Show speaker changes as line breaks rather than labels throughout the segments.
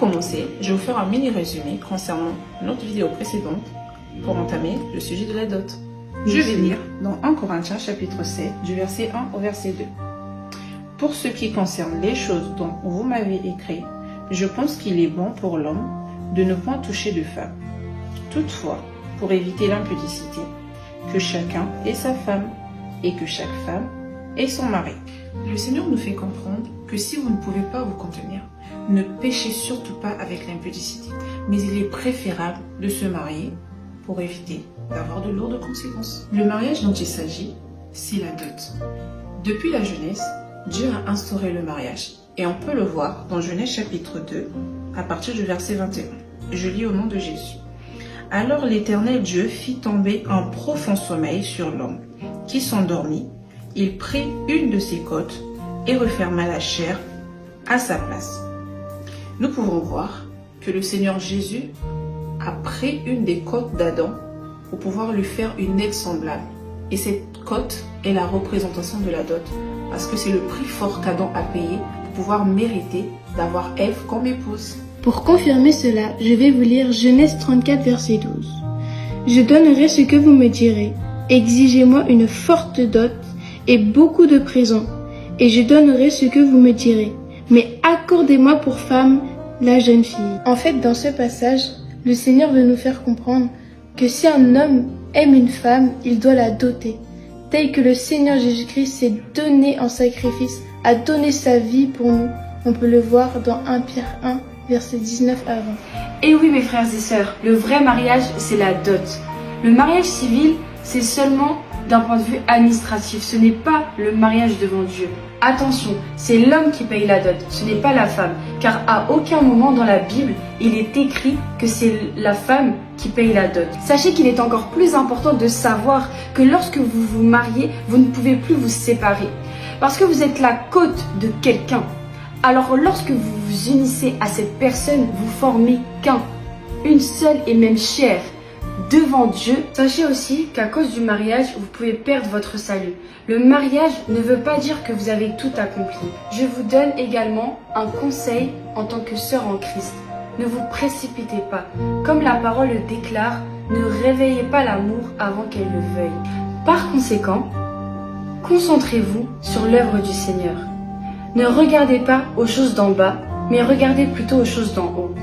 commencer, je vais vous faire un mini résumé concernant notre vidéo précédente pour entamer le sujet de la dot. Je vais lire dans 1 Corinthiens chapitre 7 du verset 1 au verset 2. Pour ce qui concerne les choses dont vous m'avez écrit, je pense qu'il est bon pour l'homme de ne point toucher de femme. Toutefois, pour éviter l'impudicité, que chacun ait sa femme et que chaque femme ait son mari. Le Seigneur nous fait comprendre que si vous ne pouvez pas vous contenir, ne péchez surtout pas avec l'impudicité. Mais il est préférable de se marier pour éviter d'avoir de lourdes conséquences. Le mariage dont il s'agit, c'est la dot. Depuis la Genèse, Dieu a instauré le mariage. Et on peut le voir dans Genèse chapitre 2, à partir du verset 21. Je lis au nom de Jésus. Alors l'Éternel Dieu fit tomber un profond sommeil sur l'homme, qui s'endormit. Il prit une de ses côtes et referma la chair à sa place. Nous pouvons voir que le Seigneur Jésus a pris une des côtes d'Adam pour pouvoir lui faire une aide semblable. Et cette côte est la représentation de la dot, parce que c'est le prix fort qu'Adam a payé pour pouvoir mériter d'avoir Ève comme épouse.
Pour confirmer cela, je vais vous lire Genèse 34, verset 12. Je donnerai ce que vous me direz. Exigez-moi une forte dot et beaucoup de présents, et je donnerai ce que vous me direz. Mais accordez-moi pour femme la jeune fille. En fait, dans ce passage, le Seigneur veut nous faire comprendre que si un homme aime une femme, il doit la doter, tel que le Seigneur Jésus-Christ s'est donné en sacrifice, a donné sa vie pour nous. On peut le voir dans 1 Pierre 1, verset 19 à 20.
Et oui mes frères et sœurs, le vrai mariage c'est la dot. Le mariage civil c'est seulement d'un point de vue administratif, ce n'est pas le mariage devant Dieu. Attention, c'est l'homme qui paye la dot, ce n'est pas la femme, car à aucun moment dans la Bible il est écrit que c'est la femme qui paye la dot. Sachez qu'il est encore plus important de savoir que lorsque vous vous mariez, vous ne pouvez plus vous séparer, parce que vous êtes la côte de quelqu'un. Alors lorsque vous vous unissez à cette personne, vous formez qu'un, une seule et même chair devant Dieu. Sachez aussi qu'à cause du mariage, vous pouvez perdre votre salut. Le mariage ne veut pas dire que vous avez tout accompli. Je vous donne également un conseil en tant que sœur en Christ. Ne vous précipitez pas. Comme la parole le déclare, ne réveillez pas l'amour avant qu'elle le veuille. Par conséquent, concentrez-vous sur l'œuvre du Seigneur. Ne regardez pas aux choses d'en bas, mais regardez plutôt aux choses d'en haut.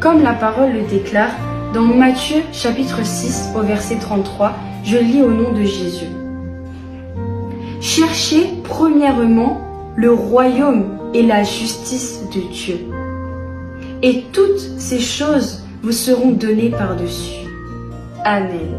Comme la parole le déclare, dans Matthieu chapitre 6 au verset 33, je lis au nom de Jésus. Cherchez premièrement le royaume et la justice de Dieu, et toutes ces choses vous seront données par-dessus. Amen.